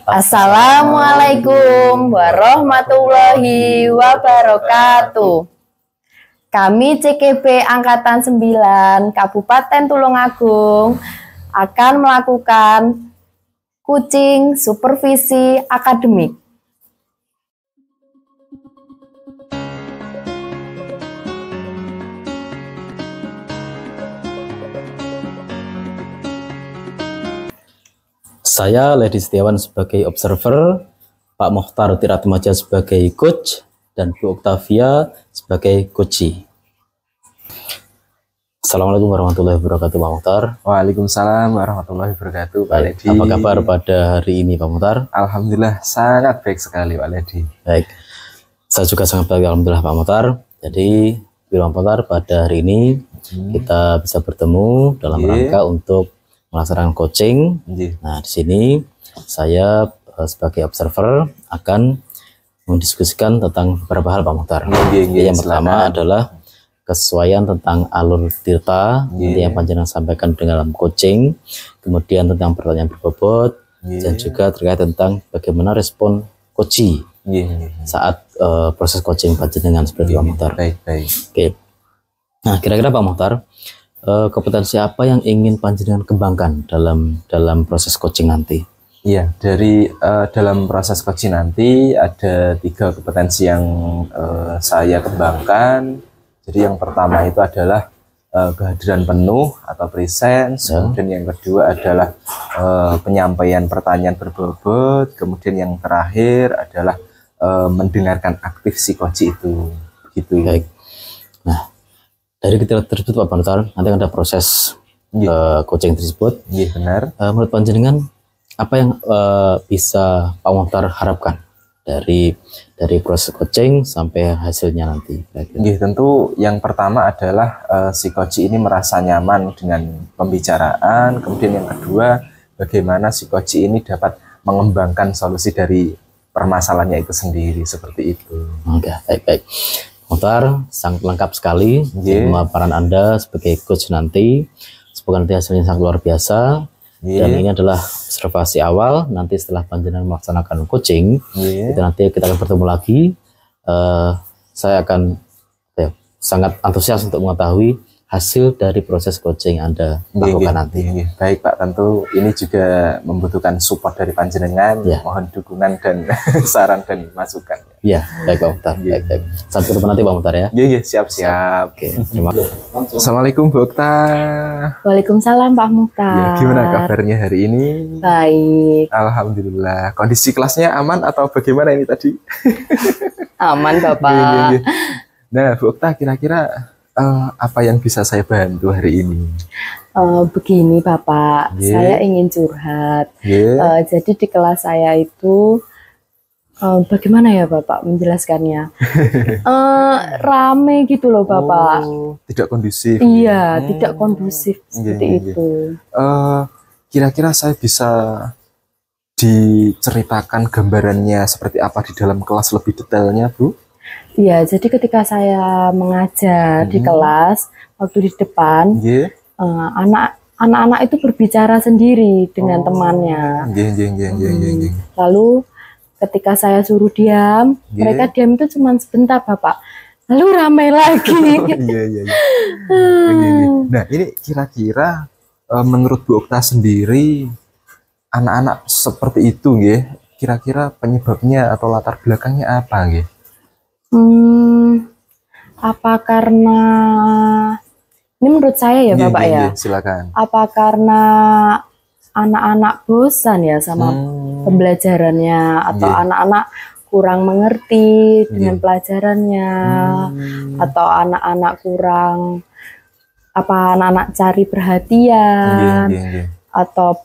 Assalamualaikum warahmatullahi wabarakatuh. Kami CKB Angkatan 9 Kabupaten Tulungagung akan melakukan coaching supervisi akademik. Saya Lady Setiawan sebagai observer, Pak Mokhtar Tiratmaja sebagai coach, dan Bu Oktavia sebagai coachee. Assalamualaikum warahmatullahi wabarakatuh, Pak Mokhtar. Waalaikumsalam warahmatullahi wabarakatuh, Pak Ledi. Apa kabar pada hari ini, Pak Mokhtar? Alhamdulillah sangat baik sekali, Pak Ledi. Baik, saya juga sangat baik, alhamdulillah, Pak Mokhtar. Jadi, Pak Mokhtar, pada hari ini kita bisa bertemu dalam rangka untuk melaksanakan coaching. Nah, di sini saya sebagai observer akan mendiskusikan tentang beberapa hal, Pak Mokhtar. Yang pertama adalah kesesuaian tentang alur tirta yang panjenengan sampaikan dalam coaching, kemudian tentang pertanyaan berbobot, dan juga terkait tentang bagaimana respon coachee saat proses coaching panjenengan seperti Pak Mokhtar. Oke. Nah, kira-kira Pak Mokhtar, kompetensi apa yang ingin panjenengan kembangkan dalam proses coaching nanti? Iya, dari dalam proses coaching nanti ada 3 kompetensi yang saya kembangkan. Jadi yang pertama itu adalah kehadiran penuh atau presence, kemudian yang kedua adalah penyampaian pertanyaan berbobot, kemudian yang terakhir adalah mendengarkan aktif si coach itu. Gitu. Baik. Nah, dari ketiga tersebut Pak Mokhtar, nanti ada proses coaching tersebut. Iya, benar. Menurut panjenengan, apa yang bisa Pak Mokhtar harapkan dari proses coaching sampai hasilnya nanti? Tentu yang pertama adalah si coach ini merasa nyaman dengan pembicaraan. Kemudian yang kedua, bagaimana si coach ini dapat mengembangkan solusi dari permasalahannya itu sendiri, seperti itu. Oke, baik. Mokhtar, sangat lengkap sekali pemaparan Anda sebagai coach nanti. Semoga nanti hasilnya sangat luar biasa. Dan ini adalah observasi awal. Nanti setelah panjenengan melaksanakan coaching, kita akan bertemu lagi. Saya akan sangat antusias untuk mengetahui hasil dari proses coaching Anda lakukan nanti. Baik Pak, tentu ini juga membutuhkan support dari panjenengan. Mohon dukungan dan saran dan masukan. Iya, baik Pak Mokhtar. Baik. Sampai ketemu nanti Pak Mokhtar ya. Iya, siap. Oke, terima kasih. Assalamualaikum Bu Okta. Waalaikumsalam Pak Mokhtar. Gimana kabarnya hari ini? Baik. Alhamdulillah. Kondisi kelasnya aman atau bagaimana ini tadi? Aman Bapak. Nah Bu Okta, kira-kira apa yang bisa saya bantu hari ini? Begini Bapak, saya ingin curhat. Jadi di kelas saya itu bagaimana ya Bapak menjelaskannya? Rame gitu loh Bapak. Tidak kondusif. Iya, tidak kondusif seperti itu. Kira-kira saya bisa diceritakan gambarannya seperti apa di dalam kelas lebih detailnya, Bu? Iya, jadi ketika saya mengajar di kelas, waktu di depan, anak-anak itu berbicara sendiri dengan temannya. Lalu ketika saya suruh diam, mereka diam itu cuma sebentar Bapak. Lalu ramai lagi. Nah, ini kira-kira menurut Bu Okta sendiri, anak-anak seperti itu, kira-kira penyebabnya atau latar belakangnya apa, apa karena ini menurut saya ya Bapak ya? Silakan. Apa karena anak-anak bosan ya sama pembelajarannya, atau anak-anak kurang mengerti dengan pelajarannya, atau anak-anak kurang anak-anak cari perhatian, atau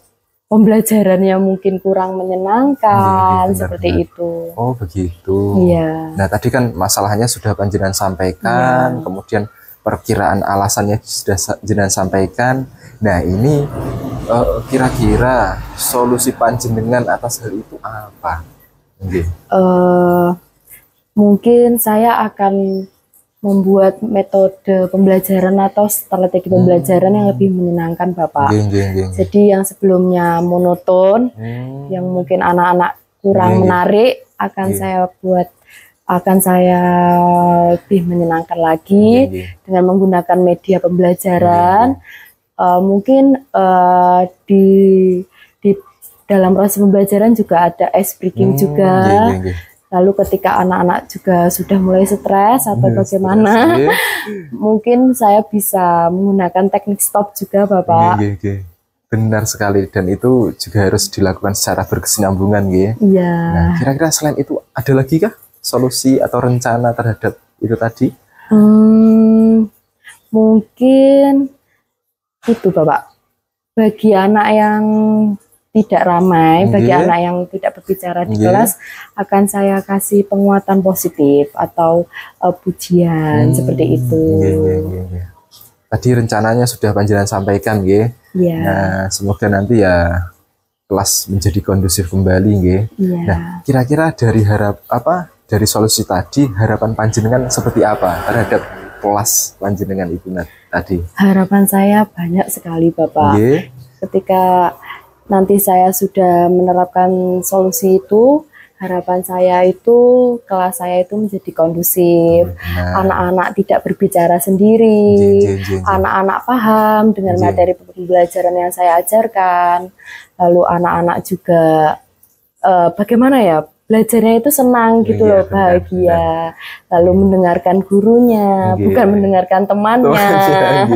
pembelajarannya mungkin kurang menyenangkan, seperti itu. Oh begitu. Iya. Nah tadi kan masalahnya sudah panjenengan sampaikan, kemudian perkiraan alasannya sudah jenengan sampaikan. Nah ini kira-kira solusi panjenengan atas hal itu apa? Mungkin saya akan membuat metode pembelajaran atau strategi pembelajaran yang lebih menyenangkan Bapak. Jadi yang sebelumnya monoton, yang mungkin anak-anak kurang menarik, akan saya lebih menyenangkan lagi dengan menggunakan media pembelajaran. Mungkin di dalam proses pembelajaran juga ada ice breaking juga. Lalu ketika anak-anak juga sudah mulai stres atau bagaimana, mungkin saya bisa menggunakan teknik stop juga Bapak. Benar sekali, dan itu juga harus dilakukan secara berkesinambungan Iya. Nah, kira-kira selain itu ada lagi kah solusi atau rencana terhadap itu tadi? Mungkin itu Bapak, bagi anak yang tidak ramai, bagi anak yang tidak berbicara di kelas, akan saya kasih penguatan positif atau pujian seperti itu. Tadi rencananya sudah panjenengan sampaikan, Nah, semoga nanti ya kelas menjadi kondusif kembali, Nah, kira-kira dari solusi tadi, harapan panjenengan seperti apa terhadap kelas panjenengan itu tadi? Harapan saya banyak sekali Bapak. Ketika nanti saya sudah menerapkan solusi itu, harapan saya itu kelas saya itu menjadi kondusif, anak-anak tidak berbicara sendiri, anak-anak paham dengan materi pembelajaran yang saya ajarkan, lalu anak-anak juga bagaimana ya, belajarnya itu senang gitu loh, bahagia, lalu mendengarkan gurunya, bukan mendengarkan temannya.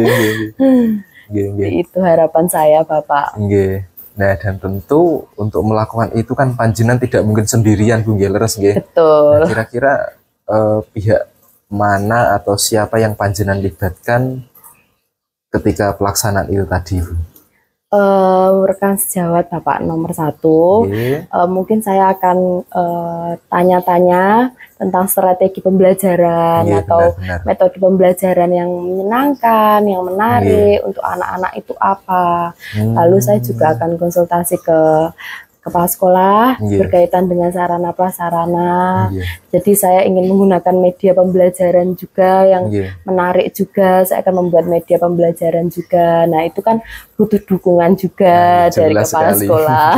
Itu harapan saya Bapak. Nah, dan tentu untuk melakukan itu kan panjenengan tidak mungkin sendirian, Bu Leres, Betul. Nah, kira-kira pihak mana atau siapa yang panjenengan libatkan ketika pelaksanaan itu tadi, Bu? Rekan sejawat Bapak nomor 1. Mungkin saya akan tanya-tanya tentang strategi pembelajaran atau metode pembelajaran yang menyenangkan, yang menarik untuk anak-anak itu apa. Lalu saya juga akan konsultasi ke kepala sekolah berkaitan dengan sarana prasarana. Jadi saya ingin menggunakan media pembelajaran juga yang menarik juga. Saya akan membuat media pembelajaran juga. Nah, itu kan butuh dukungan juga dari kepala sekolah.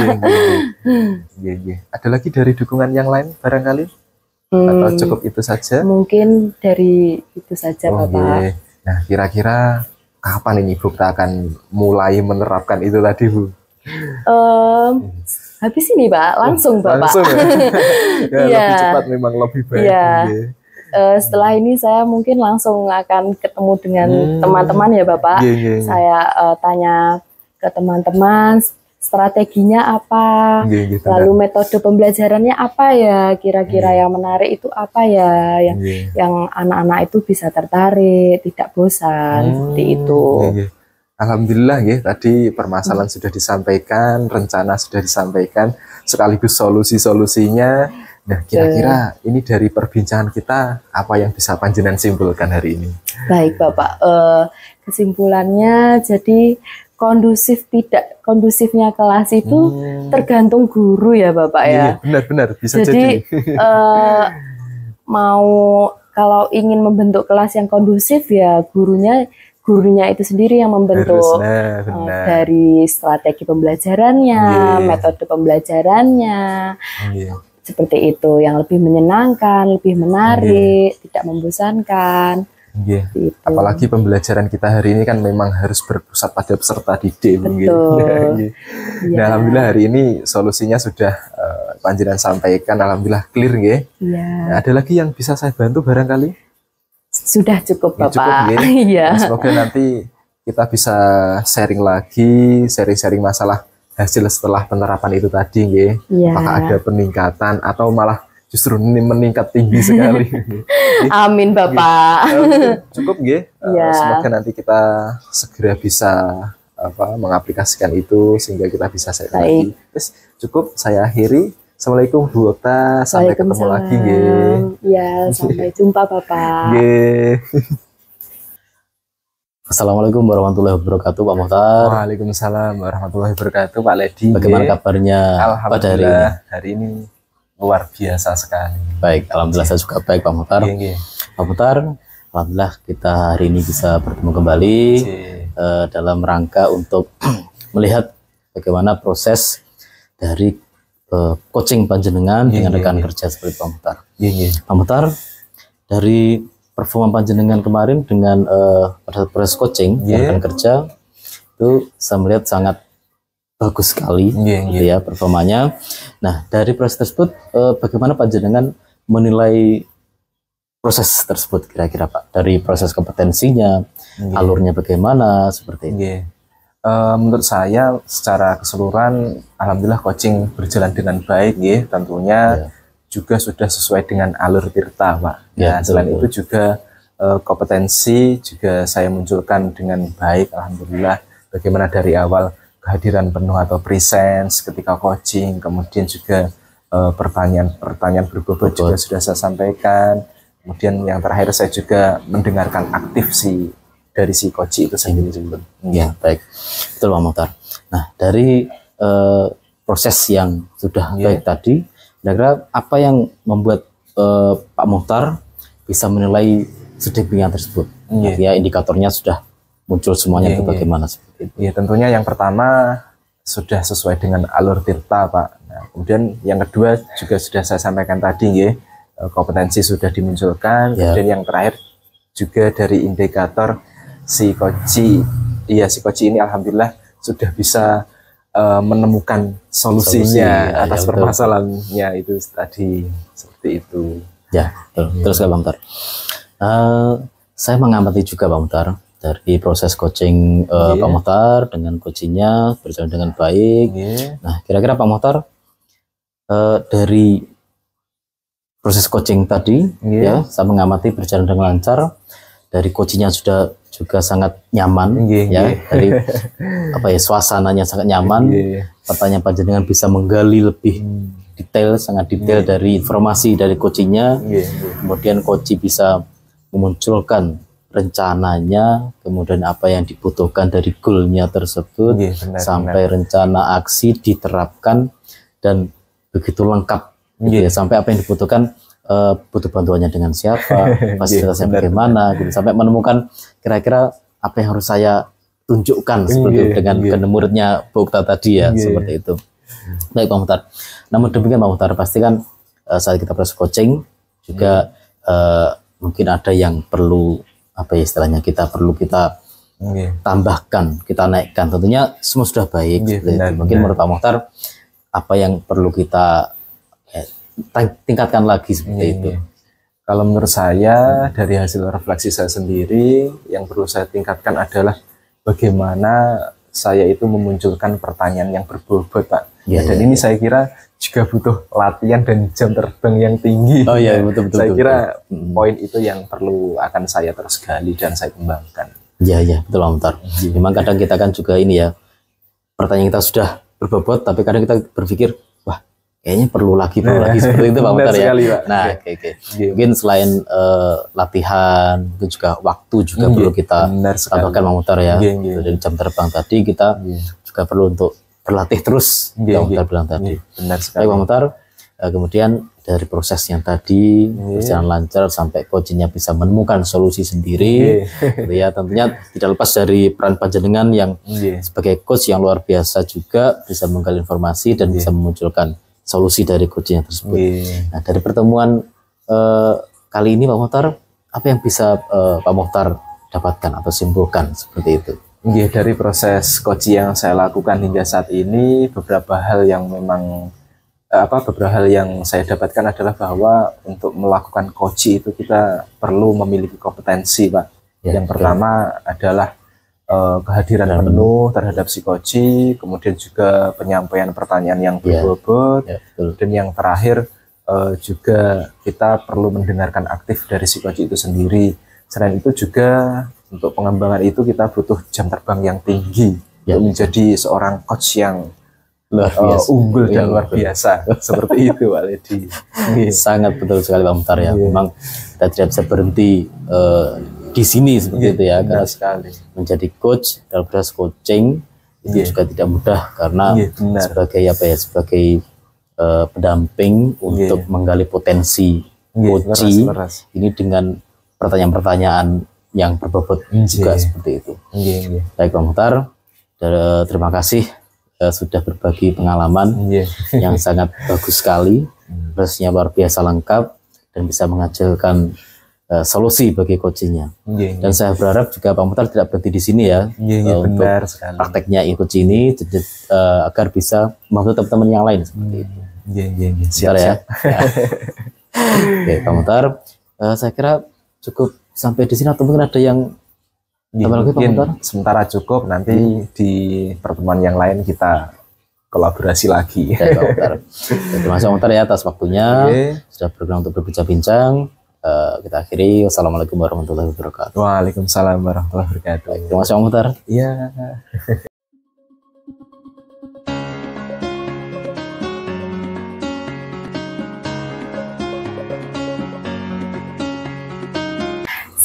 Ada lagi dari dukungan yang lain barangkali? Atau cukup itu saja? Mungkin dari itu saja Bapak. Nah, kira-kira kapan ini Bu akan mulai menerapkan itu tadi, Bu? Habis ini Pak, langsung Bapak. Langsung ya? Lebih cepat memang lebih baik. Setelah ini saya mungkin langsung akan ketemu dengan teman-teman ya Bapak. Saya tanya ke teman-teman strateginya apa, lalu metode pembelajarannya apa ya, kira-kira yang menarik itu apa ya, yang anak-anak itu bisa tertarik, tidak bosan, seperti itu. Alhamdulillah tadi permasalahan sudah disampaikan, rencana sudah disampaikan, sekaligus solusi-solusinya. Nah, kira-kira ini dari perbincangan kita, apa yang bisa panjenengan simpulkan hari ini? Baik Bapak, kesimpulannya jadi kondusif tidak kondusifnya kelas itu tergantung guru ya Bapak ya. Benar-benar bisa jadi. Mau kalau ingin membentuk kelas yang kondusif ya gurunya itu sendiri yang membentuk dari strategi pembelajarannya, metode pembelajarannya, seperti itu yang lebih menyenangkan, lebih menarik, tidak membosankan. Apalagi pembelajaran kita hari ini kan memang harus berpusat pada peserta didik. Nah, alhamdulillah hari ini solusinya sudah panjenengan sampaikan, alhamdulillah clear Nah, ada lagi yang bisa saya bantu barangkali? Sudah cukup Bapak. Semoga nanti kita bisa sharing lagi, sharing masalah hasil setelah penerapan itu tadi apakah ada peningkatan atau malah justru meningkat tinggi sekali. Amin Bapak. Cukup semoga nanti kita segera bisa mengaplikasikan itu sehingga kita bisa sharing lagi. Terus cukup saya akhiri. Assalamualaikum Bu Okta, sampai ketemu lagi sampai jumpa Bapak. Assalamualaikum warahmatullahi wabarakatuh Pak Mohtar. Waalaikumsalam warahmatullahi wabarakatuh Pak Ledi. Bagaimana kabarnya pada hari ini? Hari ini luar biasa sekali. Baik, alhamdulillah saya juga baik Pak Mohtar. Pak Mohtar, Alhamdulillah kita hari ini bisa bertemu kembali dalam rangka untuk melihat bagaimana proses dari coaching panjenengan dengan rekan kerja seperti Pak Muhtar. Pak Muhtar, dari performa panjenengan kemarin dengan pada proses coaching rekan kerja itu saya melihat sangat bagus sekali gitu ya performanya. Nah, dari proses tersebut bagaimana panjenengan menilai proses tersebut kira-kira Pak, dari proses kompetensinya, alurnya bagaimana seperti ini? Menurut saya secara keseluruhan alhamdulillah coaching berjalan dengan baik tentunya juga sudah sesuai dengan alur Tirta Pak. Nah, selain itu juga kompetensi juga saya munculkan dengan baik alhamdulillah, bagaimana dari awal kehadiran penuh atau presence ketika coaching, kemudian juga pertanyaan berbobot juga sudah saya sampaikan. Kemudian yang terakhir saya juga mendengarkan aktif dari si coach itu sendiri. Ya, baik. Betul Pak Muhtar. Nah, dari proses yang sudah baik tadi, kira-kira apa yang membuat Pak Muhtar bisa menilai sedemikian tersebut? Ya, indikatornya sudah muncul semuanya itu bagaimana seperti itu? Ya, tentunya yang pertama sudah sesuai dengan alur Tirta Pak. Nah, kemudian yang kedua juga sudah saya sampaikan tadi kompetensi sudah dimunculkan. Kemudian yang terakhir juga dari indikator si coach ini alhamdulillah sudah bisa menemukan solusinya atas permasalahannya itu tadi, seperti itu. Ya, terus Pak Muhtar. Saya mengamati juga Pak Muhtar dari proses coaching Pak Muhtar dengan coachingnya berjalan dengan baik. Nah, kira-kira Pak Muhtar dari proses coaching tadi ya, saya mengamati berjalan dengan lancar, dari coachingnya sudah juga sangat nyaman dari suasananya sangat nyaman, pertanyaan panjenengan bisa menggali lebih detail, sangat detail dari informasi dari coachingnya, kemudian coach bisa memunculkan rencananya, kemudian apa yang dibutuhkan dari goalnya tersebut, sampai rencana aksi diterapkan dan begitu lengkap. Sampai apa yang dibutuhkan, butuh bantuannya dengan siapa, fasilitasnya bagaimana, sampai menemukan kira-kira apa yang harus saya tunjukkan seperti itu dengan muridnya Bu Ukta tadi seperti itu. Baik Pak Muhtar. Namun demikian Pak Muhtar, pasti kan saat kita proses coaching juga mungkin ada yang perlu istilahnya kita tambahkan, kita naikkan. Tentunya semua sudah baik. Mungkin menurut Pak Muhtar apa yang perlu kita tingkatkan lagi seperti itu? Kalau menurut saya dari hasil refleksi saya sendiri, yang perlu saya tingkatkan adalah bagaimana saya itu memunculkan pertanyaan yang berbobot Pak. Dan ini saya kira juga butuh latihan dan jam terbang yang tinggi. Betul. Saya kira poin itu yang perlu akan saya terus gali dan saya kembangkan. Betul Pak Muhtar. Memang kadang kita kan juga pertanyaan kita sudah berbobot, tapi kadang kita berpikir kayaknya perlu lagi seperti itu Pak Muhtar ya. Nah, mungkin selain latihan, mungkin juga waktu juga perlu kita tambahkan Pak Muhtar ya. Dari jam terbang tadi kita juga perlu untuk berlatih terus, Pak Muhtar bilang tadi. Benar sekali. Baik Pak Muhtar, kemudian dari proses yang tadi berjalan lancar sampai coachingnya bisa menemukan solusi sendiri, tentunya tidak lepas dari peran panjenengan yang sebagai coach yang luar biasa juga bisa menggali informasi dan bisa memunculkan solusi dari coaching tersebut. Nah, dari pertemuan kali ini Pak Muhtar, apa yang bisa Pak Muhtar dapatkan atau simpulkan seperti itu? Dari proses coaching yang saya lakukan hingga saat ini, beberapa hal yang saya dapatkan adalah bahwa untuk melakukan coaching itu kita perlu memiliki kompetensi Pak. Yang pertama adalah kehadiran penuh terhadap si coach, kemudian juga penyampaian pertanyaan yang berbobot, dan yang terakhir juga kita perlu mendengarkan aktif dari si coach itu sendiri. Selain itu juga untuk pengembangan itu kita butuh jam terbang yang tinggi untuk menjadi seorang coach yang unggul dan luar biasa seperti itu Pak Ledi. Sangat betul sekali Pak Muhtar ya. Memang kita tidak bisa berhenti di sini seperti itu ya, karena sekali menjadi coach dalam proses coaching itu juga tidak mudah karena sebagai pendamping untuk menggali potensi coach ini dengan pertanyaan-pertanyaan yang berbobot juga seperti itu. Baik Pak Mukhtar, terima kasih sudah berbagi pengalaman yang sangat bagus sekali, terusnya luar biasa lengkap dan bisa menghasilkan solusi bagi coachingnya. Dan saya berharap juga Pak Mukhtar tidak berhenti di sini ya, untuk prakteknya coaching ini agar bisa membantu teman-teman yang lain seperti itu. Siap ya. Oke Pak Mukhtar, saya kira cukup sampai di sini atau mungkin ada yang lagi, Pak Mukhtar? Sementara cukup, nanti di pertemuan yang lain kita kolaborasi lagi. Pak Mukhtar. Terima kasih Pak Mukhtar ya atas waktunya, sudah berkenan untuk berbincang-bincang. Kita akhiri. Wassalamualaikum warahmatullahi wabarakatuh. Waalaikumsalam warahmatullahi wabarakatuh. Terima kasih Pak Mukhtar. Iya.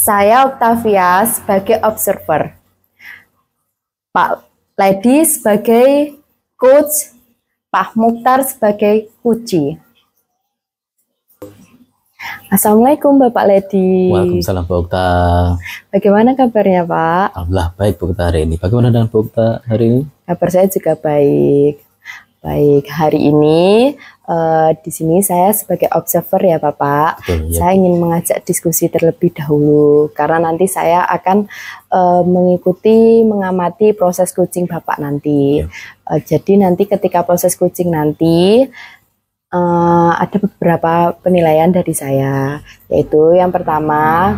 Saya Octavia sebagai observer, Pak Ledi sebagai coach, Pak Mukhtar sebagai coachee. Assalamualaikum Bapak Ledi. Waalaikumsalam Pak Okta. Bagaimana kabarnya Pak? Alhamdulillah baik Pak Okta hari ini. Bagaimana dengan Pak Okta hari ini? Kabar saya juga baik. Baik, hari ini di sini saya sebagai observer ya Bapak. Betul, ya. Saya ingin mengajak diskusi terlebih dahulu karena nanti saya akan mengikuti, mengamati proses coaching Bapak nanti. Jadi nanti ketika proses coaching nanti ada beberapa penilaian dari saya, yaitu yang pertama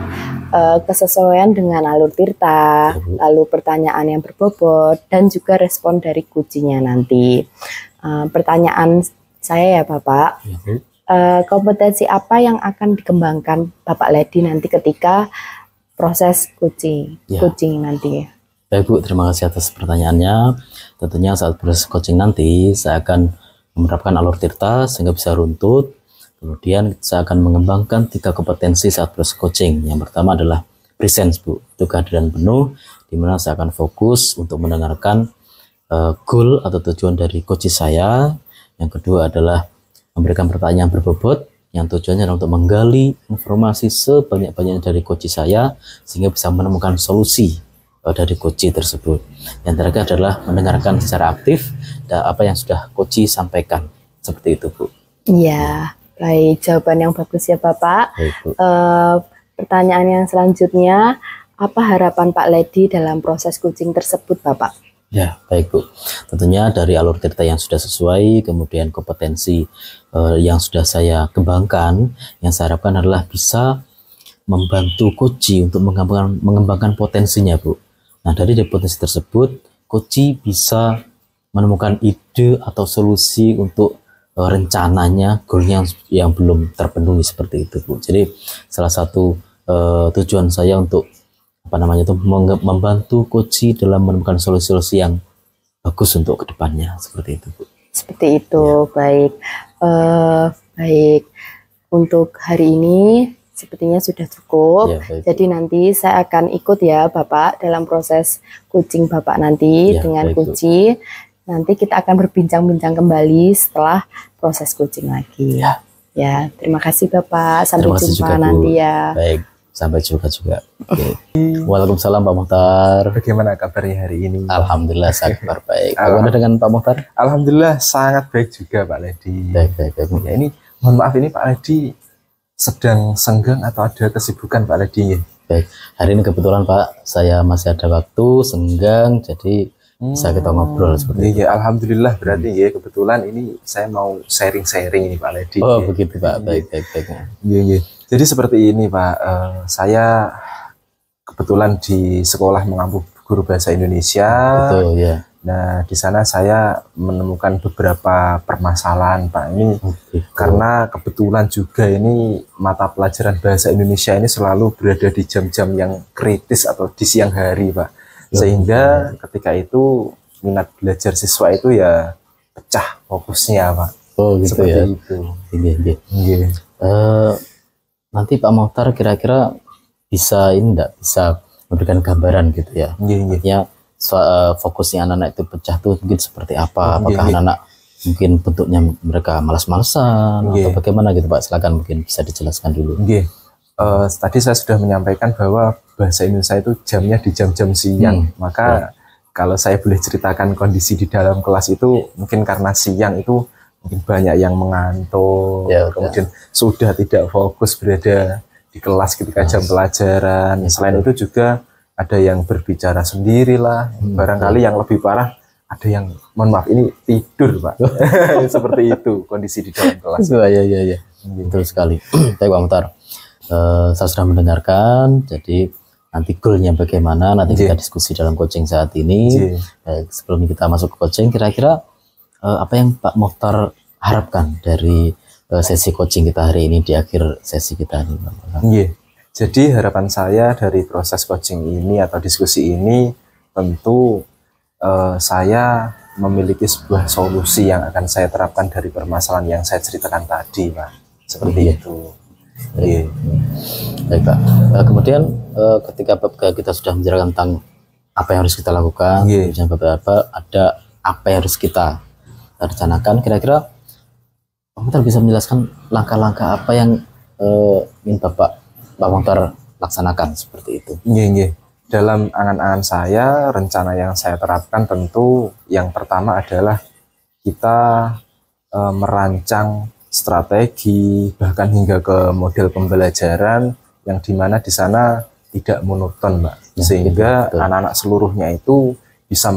kesesuaian dengan alur tirta, lalu pertanyaan yang berbobot, dan juga respon dari coachingnya nanti. Pertanyaan saya ya Bapak, kompetensi apa yang akan dikembangkan Bapak Ledi nanti ketika proses coaching nanti? Baik Bu, terima kasih atas pertanyaannya. Tentunya saat proses coaching nanti saya akan menerapkan alur tirta sehingga bisa runtut. Kemudian saya akan mengembangkan 3 kompetensi saat proses coaching. Yang pertama adalah presence Bu, itu kehadiran penuh, di mana saya akan fokus untuk mendengarkan goal atau tujuan dari coach saya. Yang kedua adalah memberikan pertanyaan berbobot yang tujuannya adalah untuk menggali informasi sebanyak-banyaknya dari coach saya sehingga bisa menemukan solusi dari coach tersebut. Yang terakhir adalah mendengarkan secara aktif apa yang sudah coach sampaikan. Seperti itu Bu. Iya, baik, jawaban yang bagus ya Bapak. Baik, Bu. Pertanyaan yang selanjutnya, apa harapan Pak Ledi dalam proses coaching tersebut Bapak? Ya, baik Bu. Tentunya dari alur tirta yang sudah sesuai, kemudian kompetensi yang sudah saya kembangkan, yang saya harapkan adalah bisa membantu coach untuk mengembangkan potensinya Bu. Nah, dari potensi tersebut, coach bisa menemukan ide atau solusi untuk rencananya, goalnya yang belum terpenuhi seperti itu Bu. Jadi salah satu tujuan saya untuk membantu coach dalam menemukan solusi-solusi yang bagus untuk kedepannya seperti itu Bu. Seperti itu ya. Baik, baik untuk hari ini sepertinya sudah cukup. Ya, jadi nanti saya akan ikut ya Bapak dalam proses coaching Bapak nanti ya, dengan coach. Nanti kita akan berbincang-bincang kembali setelah proses coaching lagi. Ya, terima kasih Bapak. Sampai jumpa nanti ya. Baik. Sampai jumpa juga. Okay. Waalaikumsalam Pak Mukhtar. Bagaimana kabarnya hari ini? Alhamdulillah sangat baik. Bagaimana dengan Pak Mukhtar? Alhamdulillah sangat baik juga Pak Ledi. Baik. Ya, ini mohon maaf ini Pak Ledi sedang senggang atau ada kesibukan Pak Ledi? Baik. Hari ini kebetulan Pak saya masih ada waktu senggang, jadi bisa kita ngobrol seperti itu. Ya, alhamdulillah berarti ya kebetulan ini saya mau sharing-sharing ini Pak Ledi. Oh begitu Pak. Baik. Iya. Jadi seperti ini Pak, saya kebetulan di sekolah mengampu guru bahasa Indonesia. Betul ya. Nah di sana saya menemukan beberapa permasalahan Pak ini, karena kebetulan juga ini mata pelajaran bahasa Indonesia ini selalu berada di jam-jam yang kritis atau di siang hari Pak, sehingga ketika itu minat belajar siswa itu ya pecah fokusnya Pak. Oh gitu. Seperti ya. Itu. Iya. Nanti Pak Mukhtar kira-kira bisa memberikan gambaran gitu ya. Artinya fokusnya anak-anak itu pecah tuh mungkin seperti apa? Apakah anak-anak mungkin bentuknya mereka malas-malasan atau bagaimana gitu Pak? Silakan mungkin bisa dijelaskan dulu. Tadi saya sudah menyampaikan bahwa bahasa Indonesia itu jamnya di jam-jam siang. Maka kalau saya boleh ceritakan kondisi di dalam kelas itu, mungkin karena siang itu mungkin banyak yang mengantuk, kemudian sudah tidak fokus berada di kelas ketika jam pelajaran. Selain itu juga ada yang berbicara sendirilah. Barangkali yang lebih parah, ada yang, mohon maaf, ini tidur, Pak. Seperti itu kondisi di dalam kelas. Iya. Betul sekali. Baik, Pak Muhtar. Saya sudah mendengarkan, jadi nanti goalnya bagaimana, nanti kita diskusi dalam coaching saat ini. Sebelum kita masuk ke coaching, kira-kira apa yang Pak Muhtar harapkan dari sesi coaching kita hari ini, di akhir sesi kita ini, Pak Muhtar? Jadi harapan saya dari proses coaching ini atau diskusi ini, tentu saya memiliki sebuah solusi yang akan saya terapkan dari permasalahan yang saya ceritakan tadi, Pak. Seperti itu. Baik, Pak. Kemudian ketika kita sudah menjelaskan tentang apa yang harus kita lakukan, kemudian beberapa ada apa yang harus kita rencanakan, kira-kira Pak Muhtar bisa menjelaskan langkah-langkah apa yang ingin Pak Muhtar laksanakan seperti itu? Dalam angan-angan saya, rencana yang saya terapkan tentu yang pertama adalah kita merancang strategi, bahkan hingga ke model pembelajaran yang dimana di sana tidak monoton, Mbak. Sehingga anak-anak seluruhnya itu bisa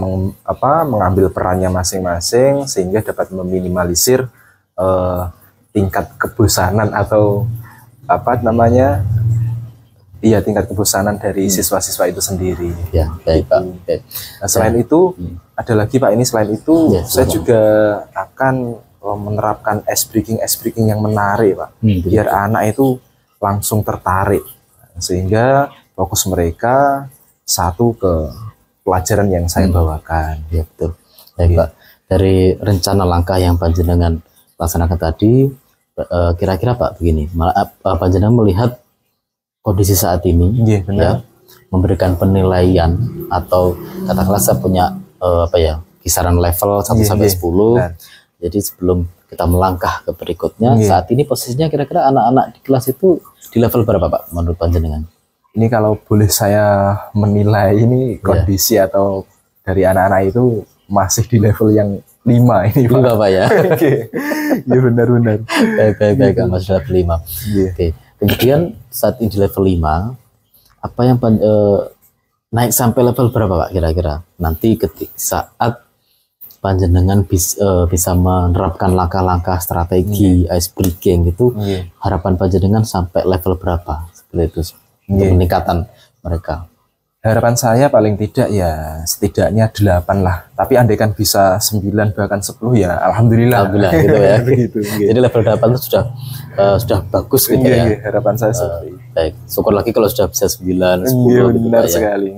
mengambil perannya masing-masing, sehingga dapat meminimalisir tingkat kebosanan atau tingkat kebosanan dari siswa-siswa itu sendiri. Baik, Pak. Nah, selain itu ada lagi, Pak, ini selain itu saya juga akan menerapkan ice breaking yang menarik, Pak, biar anak itu langsung tertarik, sehingga fokus mereka satu ke pelajaran yang saya bawakan. Betul. Baik, Pak. Dari rencana langkah yang panjenengan laksanakan tadi, kira-kira Pak begini, panjenengan melihat kondisi saat ini, memberikan penilaian atau katakanlah saya punya kisaran level 1 sampai 10. Jadi sebelum kita melangkah ke berikutnya, saat ini posisinya kira-kira anak-anak di kelas itu di level berapa, Pak, menurut panjenengan? Ini kalau boleh saya menilai ini kondisi atau dari anak-anak itu masih di level yang 5 ini, Pak. 5, Pak, ya? Ya, benar-benar. Baik, masih level 5. Kemudian saat ini di level 5, apa yang naik sampai level berapa, Pak, kira-kira? Nanti saat panjenengan bisa menerapkan langkah-langkah strategi ice breaking itu, harapan panjenengan sampai level berapa seperti itu untuk peningkatan mereka? Harapan saya paling tidak ya setidaknya 8 lah, tapi andaikan bisa 9 bahkan 10 ya alhamdulillah gitu ya. Jadi level 8 itu sudah bagus gitu ya. Harapan saya seperti itu. Baik, syukur lagi kalau sudah bisa 9, 10 gitu, benar sekali.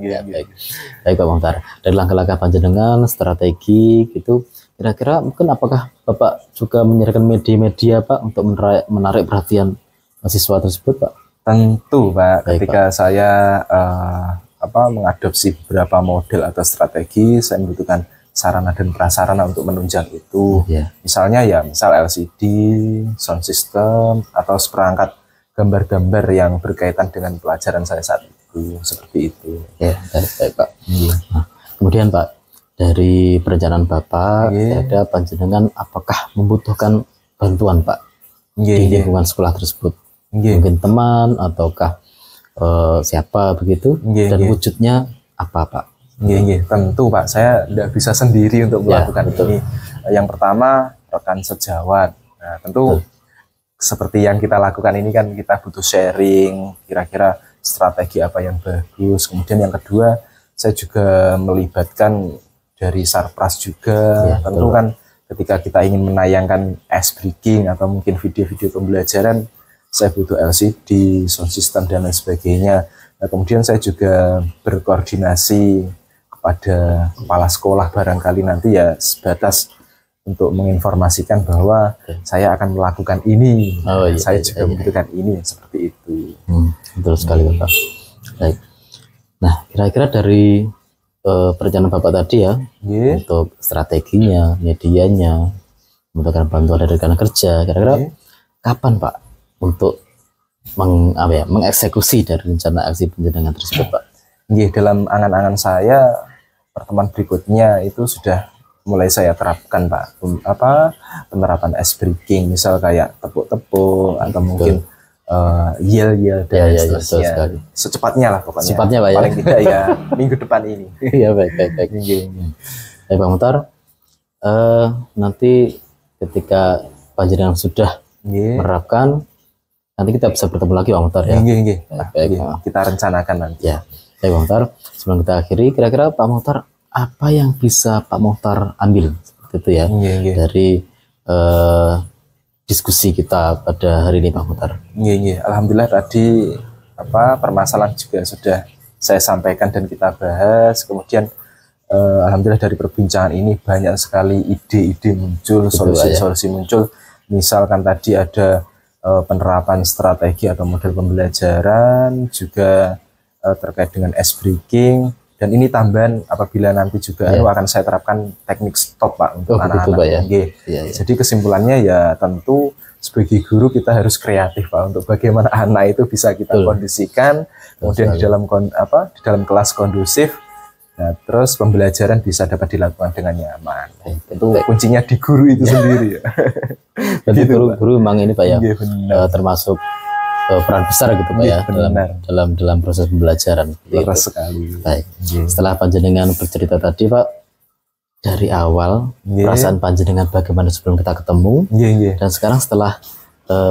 Baik, Pak Muhtar, dari langkah-langkah panjenengan strategi gitu, kira-kira mungkin apakah Bapak juga menyediakan media-media, Pak, untuk menarik perhatian siswa tersebut, Pak? Tentu, Pak. Ketika saya mengadopsi beberapa model atau strategi, saya membutuhkan sarana dan prasarana untuk menunjang itu. Misalnya misal LCD, sound system, atau seperangkat gambar-gambar yang berkaitan dengan pelajaran saya saat itu, seperti itu. Baik, Pak. Nah, kemudian, Pak, dari perencanaan Bapak, ada panjenengan apakah membutuhkan bantuan, Pak, di lingkungan sekolah tersebut? Mungkin teman ataukah siapa begitu, dan wujudnya apa, Pak? Tentu, Pak, saya tidak bisa sendiri untuk melakukan ini. Yang pertama, rekan sejawat. Nah, tentu seperti yang kita lakukan ini kan kita butuh sharing, kira-kira strategi apa yang bagus. Kemudian yang kedua, saya juga melibatkan dari Sarpras juga. Tentu kan ketika kita ingin menayangkan ice breaking atau mungkin video-video pembelajaran, saya butuh LCD, sound system, dan lain sebagainya. Nah, kemudian saya juga berkoordinasi kepada kepala sekolah barangkali nanti ya sebatas untuk menginformasikan bahwa saya akan melakukan ini. Saya juga membutuhkan ini, seperti itu. Betul sekali, Bapak. Baik. Nah, kira-kira dari perencanaan Bapak tadi ya, untuk strateginya, medianya, membutuhkan bantuan dari rekan kerja, kira-kira kapan, Pak, untuk mengeksekusi dari rencana aksi panjenengan tersebut, Pak? Nggih, dalam angan-angan saya pertemuan berikutnya itu sudah mulai saya terapkan, Pak. Penerapan ice breaking, misal kayak tepuk-tepuk atau mungkin yel-yel dan seterusnya. Secepatnya lah pokoknya. Secepatnya, Pak, ya. Paling tidak ya minggu depan ini. Iya, baik. Baik, Pak Muhtar. Nanti ketika panjenengan sudah menerapkan, nanti kita bisa bertemu lagi, Pak Muhtar, ya. Baik. Kita rencanakan nanti. Ya. Baik, Pak Muhtar. Sebelum kita akhiri, kira-kira Pak Muhtar, apa yang bisa Pak Muhtar ambil seperti itu ya dari diskusi kita pada hari ini, Pak Muhtar? Alhamdulillah tadi permasalahan juga sudah saya sampaikan dan kita bahas. Kemudian alhamdulillah dari perbincangan ini banyak sekali ide-ide muncul, solusi-solusi muncul. Misalkan tadi ada penerapan strategi atau model pembelajaran, juga terkait dengan ice breaking. Dan ini tambahan apabila nanti juga akan saya terapkan teknik stop, Pak, untuk anak-anak. Jadi kesimpulannya ya tentu sebagai guru kita harus kreatif, Pak, untuk bagaimana anak itu bisa kita kondisikan, kemudian di dalam kelas kondusif, nah, terus pembelajaran bisa dapat dilakukan dengan nyaman. Itu kuncinya di guru itu sendiri. Jadi guru memang ini, Pak, ya, termasuk peran besar gitu, Pak, ya, dalam proses pembelajaran. Beres sekali. Baik. Setelah panjenengan bercerita tadi, Pak, dari awal perasaan panjenengan bagaimana sebelum kita ketemu, dan sekarang setelah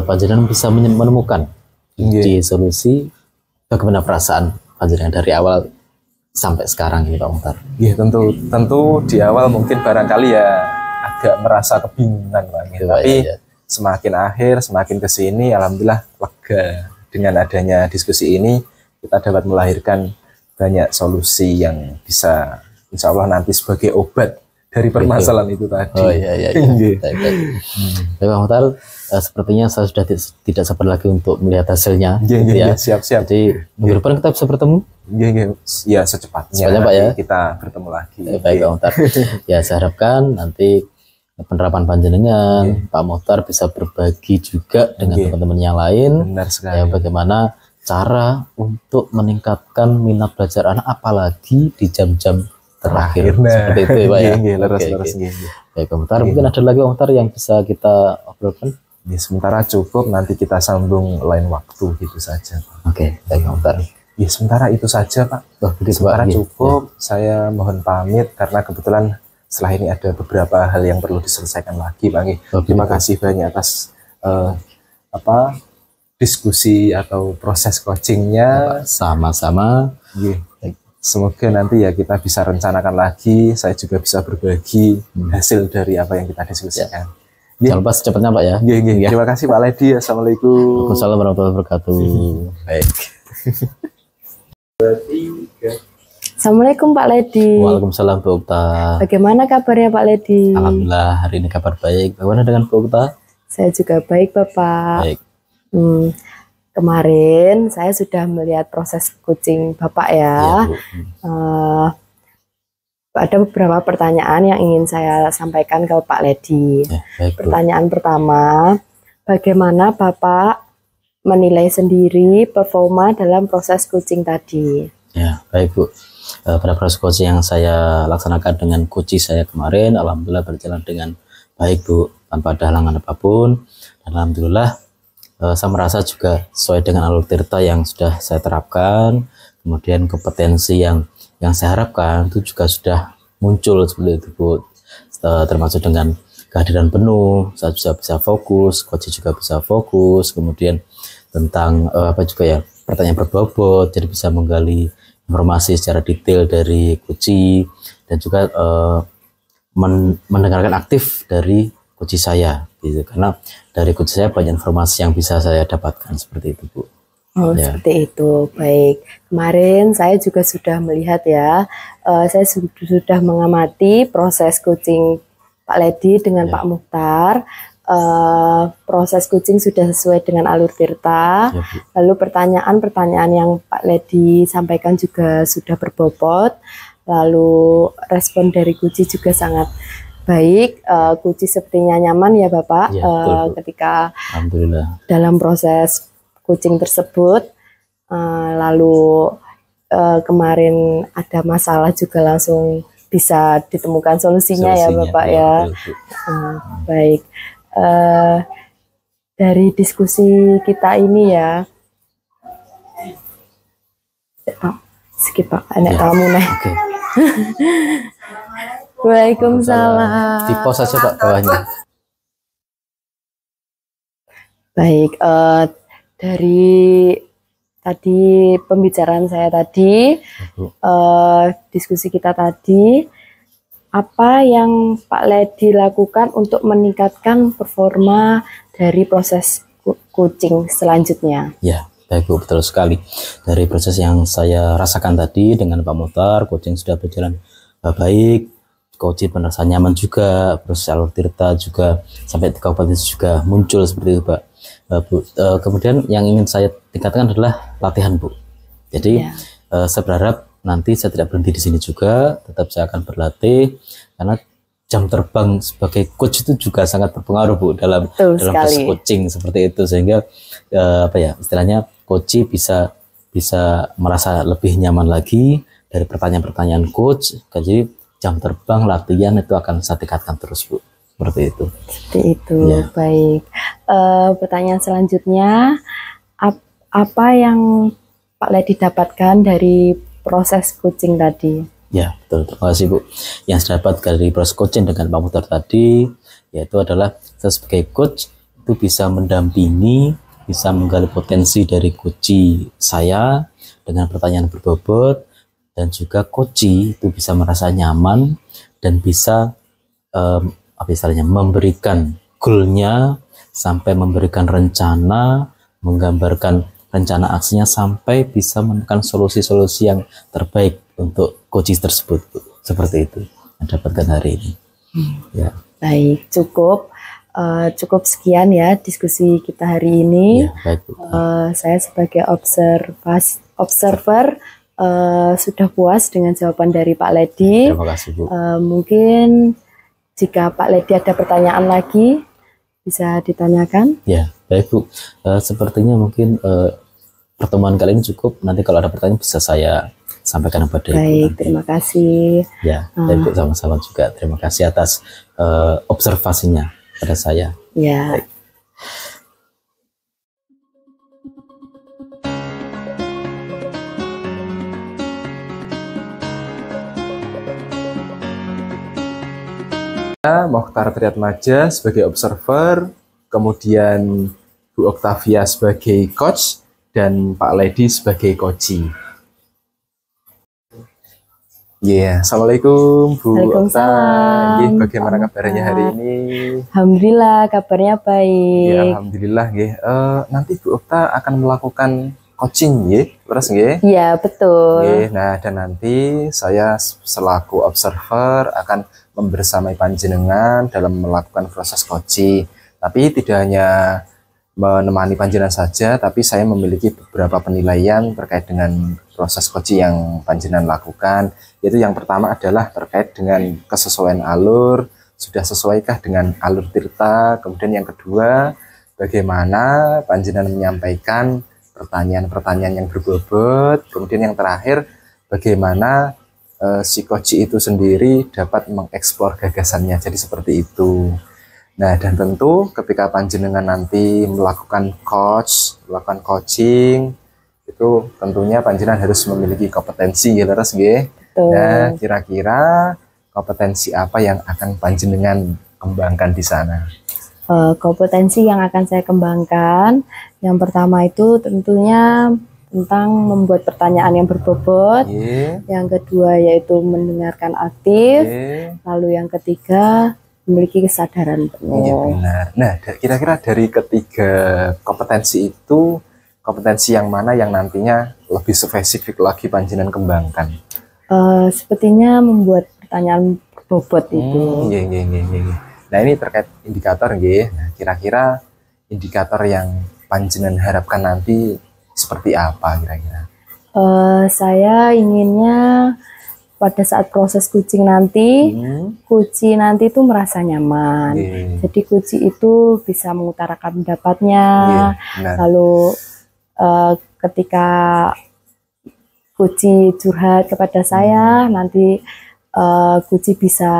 panjenengan bisa menemukan ide solusi, bagaimana perasaan panjenengan dari awal sampai sekarang ini, Pak Muhtar? Tentu di awal mungkin barangkali ya agak merasa kebingungan, Pak. Tapi semakin akhir, semakin kesini, alhamdulillah lega dengan adanya diskusi ini. Kita dapat melahirkan banyak solusi yang bisa insya Allah nanti sebagai obat dari permasalahan itu tadi. Baik, Pak Muhtar, sepertinya saya sudah tidak sabar lagi untuk melihat hasilnya. Siap. Jadi minggu depan kita bisa bertemu. Ya, secepatnya Pak, ya, kita bertemu lagi. Baik, Pak Muhtar. Ya, saya harapkan nanti penerapan panjenengan, Pak Muhtar bisa berbagi juga dengan teman-teman yang lain. Benar sekali. Ya, bagaimana cara untuk meningkatkan minat belajar anak, apalagi di jam-jam terakhir. Seperti itu, Pak, ya. Baik, Pak Muhtar, mungkin ada lagi, Pak Muhtar, yang bisa kita obrolkan? Sementara cukup, nanti kita sambung lain waktu, gitu saja. Baik, Pak Muhtar. Sementara itu saja, Pak. Sementara cukup. Saya mohon pamit karena kebetulan setelah ini ada beberapa hal yang perlu diselesaikan lagi, Pak. Terima kasih banyak atas diskusi atau proses coachingnya. Sama-sama. Semoga nanti ya kita bisa rencanakan lagi. Saya juga bisa berbagi hasil dari apa yang kita diskusikan. Jangan lupa secepatnya, Pak, ya. Terima kasih, Pak Ledi. Assalamualaikum. Waalaikumsalam warahmatullahi wabarakatuh. Baik. Assalamualaikum, Pak Ledi. Waalaikumsalam, Bu Ukta. Bagaimana kabarnya, Pak Ledi? Alhamdulillah, hari ini kabar baik. Bagaimana dengan Bu Ukta? Saya juga baik, Bapak. Baik. Kemarin saya sudah melihat proses coaching Bapak, ya. Ada beberapa pertanyaan yang ingin saya sampaikan ke Pak Ledi. Pertanyaan pertama, bagaimana Bapak menilai sendiri performa dalam proses coaching tadi? Ya, baik, Bu. Pada proses coaching yang saya laksanakan dengan coach saya kemarin, alhamdulillah berjalan dengan baik, Bu, tanpa ada halangan apapun. Dan alhamdulillah saya merasa juga sesuai dengan alur tirta yang sudah saya terapkan. Kemudian kompetensi yang saya harapkan itu juga sudah muncul seperti itu, Bu. Termasuk dengan kehadiran penuh, saya bisa fokus, coach juga bisa fokus. Kemudian tentang pertanyaan berbobot, jadi bisa menggali informasi secara detail dari coach dan juga mendengarkan aktif dari coach saya, gitu. Karena dari coach saya banyak informasi yang bisa saya dapatkan seperti itu, Bu. Seperti itu. Baik. Kemarin saya juga sudah melihat, ya. Saya sudah mengamati proses coaching Pak Ledi dengan Pak Muhtar. Proses coaching sudah sesuai dengan alur tirta. Lalu pertanyaan-pertanyaan yang Pak Ledi sampaikan juga sudah berbobot. Lalu respon dari coach juga sangat baik. Coach sepertinya nyaman, ya Bapak, ketika Alhamdulillah dalam proses kucing tersebut. Lalu kemarin ada masalah juga langsung bisa ditemukan solusinya ya Bapak ya. Baik, dari diskusi kita ini ya, skip Pak, ada tamu nih. Waalaikumsalam. Di pos saja Pak bawahnya. Baik, dari tadi pembicaraan saya tadi, diskusi kita tadi, apa yang Pak Ledi lakukan untuk meningkatkan performa dari proses coaching selanjutnya? Ya, baik Bu, betul sekali. Dari proses yang saya rasakan tadi dengan Pak Muhtar, coaching sudah berjalan baik, coaching merasa nyaman juga, proses alur tirta juga sampai di kabupaten juga muncul seperti itu Pak. Bu, kemudian yang ingin saya tingkatkan adalah latihan Bu. Jadi saya berharap nanti saya tidak berhenti di sini juga, tetap saya akan berlatih karena jam terbang sebagai coach itu juga sangat berpengaruh Bu dalam proses coaching seperti itu, sehingga apa ya istilahnya coach bisa merasa lebih nyaman lagi dari pertanyaan-pertanyaan coach. Jadi jam terbang latihan itu akan saya tingkatkan terus Bu, seperti itu. Seperti itu ya. Baik, pertanyaan selanjutnya, apa yang Pak Ledi dapatkan dari proses coaching tadi? Ya betul, terima kasih Bu. Yang saya dapat dari proses coaching dengan Pak Muhtar tadi, yaitu adalah saya sebagai coach itu bisa mendampingi, bisa menggali potensi dari coach saya dengan pertanyaan berbobot, dan juga coach itu bisa merasa nyaman dan bisa apa istilahnya memberikan goalnya, sampai memberikan rencana, menggambarkan rencana aksinya sampai bisa menemukan solusi-solusi yang terbaik untuk coach tersebut Bu. Seperti itu yang dapatkan hari ini. Ya. Baik, cukup sekian ya diskusi kita hari ini. Ya, baik, Bu. Saya sebagai observer sudah puas dengan jawaban dari Pak Ledi. Terima kasih Bu. Mungkin jika Pak Ledi ada pertanyaan lagi bisa ditanyakan. Ya, baik Bu. Sepertinya mungkin pertemuan kali ini cukup. Nanti kalau ada pertanyaan bisa saya sampaikan kepada Ibu. Baik, nanti. terima kasih. Ya, baik Bu, sama-sama juga. Terima kasih atas observasinya pada saya. Ya. Baik. Mokhtar Triatmaja sebagai observer, kemudian Bu Oktavia sebagai coach, dan Pak Ledi sebagai coachee. Assalamualaikum Bu Okta. Bagaimana kabarnya hari ini? Alhamdulillah kabarnya baik. Ya, alhamdulillah nanti Bu Okta akan melakukan coaching terus Iya, betul. Nah, dan nanti saya selaku observer akan membersamai panjenengan dalam melakukan proses coaching. Tapi tidak hanya menemani panjenengan saja, tapi saya memiliki beberapa penilaian terkait dengan proses coaching yang panjenengan lakukan. Yaitu yang pertama adalah terkait dengan kesesuaian alur, sudah sesuaikah dengan alur tirta. Kemudian yang kedua, bagaimana panjenengan menyampaikan pertanyaan-pertanyaan yang berbobot. Kemudian yang terakhir, bagaimana si coach itu sendiri dapat mengeksplor gagasannya. Jadi seperti itu. Nah, dan tentu ketika panjenengan nanti melakukan coaching, itu tentunya panjenengan harus memiliki kompetensi leres Nah, kira-kira kompetensi apa yang akan panjenengan kembangkan di sana? Kompetensi yang akan saya kembangkan, yang pertama itu tentunya tentang membuat pertanyaan yang berbobot. Yang kedua yaitu mendengarkan aktif. Lalu yang ketiga memiliki kesadaran penuh. Iya benar. Nah, kira-kira dari ketiga kompetensi itu, kompetensi yang mana yang nantinya lebih spesifik lagi panjenengan kembangkan? Sepertinya membuat pertanyaan berbobot itu. Nah, ini terkait indikator Nah, kira-kira indikator yang panjenengan harapkan nanti seperti apa kira-kira? Saya inginnya pada saat proses coaching nanti, coaching nanti itu merasa nyaman. Jadi coaching itu bisa mengutarakan pendapatnya, lalu ketika Guci curhat kepada saya, nanti Guci bisa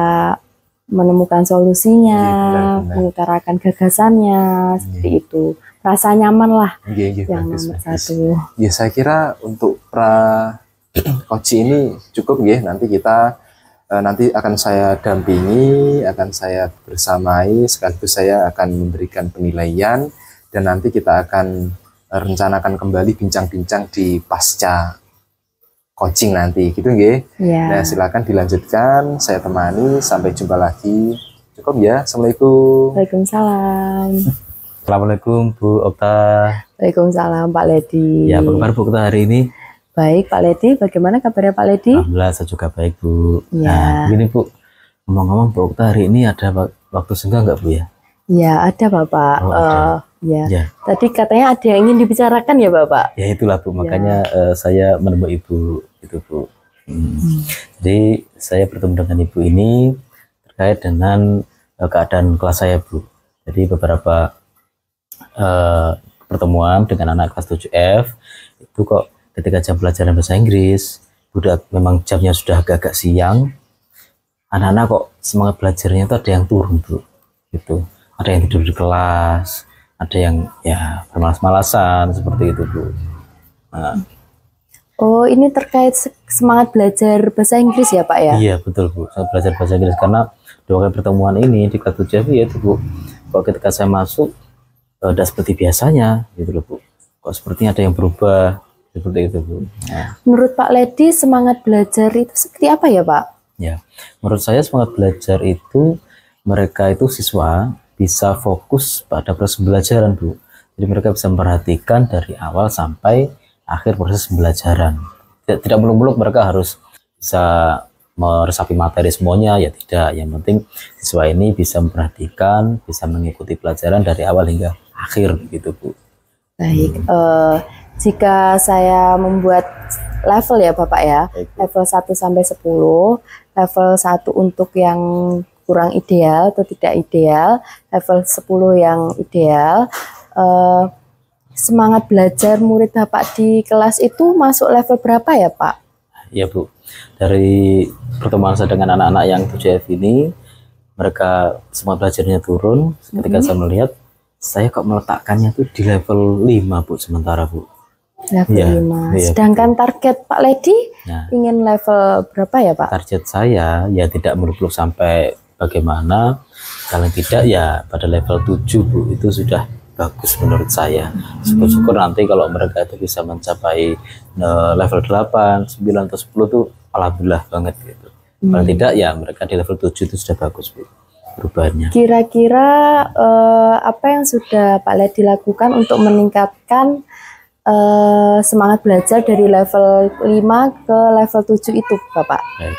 menemukan solusinya, mengutarakan gagasannya, seperti itu. Rasa nyaman lah yang nomor satu. Ya, saya kira untuk pra coaching ini cukup ya. Nanti kita nanti akan saya dampingi, akan saya bersamai, sekaligus saya akan memberikan penilaian, dan nanti kita akan rencanakan kembali bincang-bincang di pasca coaching nanti, gitu nggih. Ya. Nah, silakan dilanjutkan, saya temani, sampai jumpa lagi. Cukup ya. Assalamualaikum. Waalaikumsalam. Assalamualaikum Bu Okta. Waalaikumsalam Pak Ledi. Ya, apa kabar Bu Okta hari ini? Baik Pak Ledi, bagaimana kabarnya Pak Ledi? Alhamdulillah saya juga baik Bu. Ya. Nah, begini Bu, ngomong-ngomong Bu Okta hari ini ada waktu senggang nggak Bu ya? Ya ada Bapak. Oh, ada. Ya. Tadi katanya ada yang ingin dibicarakan ya Bapak? Ya itulah Bu, makanya saya menemui Ibu itu Bu. Jadi saya bertemu dengan Ibu ini terkait dengan keadaan kelas saya Bu. Jadi beberapa pertemuan dengan anak kelas 7F itu kok ketika jam pelajaran bahasa Inggris udah memang jamnya sudah agak-agak siang, anak-anak kok semangat belajarnya itu ada yang turun Bu, gitu. Ada yang tidur di kelas, ada yang ya bermalas-malasan seperti itu Bu. Nah. Oh, ini terkait semangat belajar bahasa Inggris ya Pak ya? Iya betul Bu, saya belajar bahasa Inggris karena 2 kali pertemuan ini di kelas 7F ya itu Bu. Kok ketika saya masuk tidak seperti biasanya gitu loh Bu. Kok sepertinya ada yang berubah seperti itu Bu. Nah. Menurut Pak Ledi semangat belajar itu seperti apa ya Pak? Ya, menurut saya semangat belajar itu mereka itu siswa bisa fokus pada proses pembelajaran Bu. Jadi mereka bisa memperhatikan dari awal sampai akhir proses pembelajaran. Tidak muluk-muluk mereka harus bisa meresapi materi semuanya, ya tidak. Yang penting siswa ini bisa memperhatikan, bisa mengikuti pelajaran dari awal hingga akhir gitu Bu. Baik, jika saya membuat level ya Bapak ya, level 1 sampai 10, level 1 untuk yang kurang ideal atau tidak ideal, level 10 yang ideal. Semangat belajar murid Bapak di kelas itu masuk level berapa ya Pak? Ya Bu, dari pertemuan saya dengan anak-anak yang 7F ini, mereka semangat belajarnya turun. Ketika saya melihat, saya kok meletakkannya tuh di level 5 Bu sementara Bu. Level 5. Sedangkan target Pak Ledi ingin level berapa ya Pak? Target saya ya tidak muluk-muluk sampai bagaimana, kalau tidak ya pada level 7 Bu, itu sudah bagus menurut saya. Syukur-syukur nanti kalau mereka itu bisa mencapai level 8, 9, atau 10 tuh alhamdulillah banget gitu. Kalau tidak ya mereka di level 7 itu sudah bagus Bu perubahannya. Kira-kira apa yang sudah Pak Ledi lakukan untuk meningkatkan semangat belajar dari level 5 ke level 7 itu Bapak? Baik.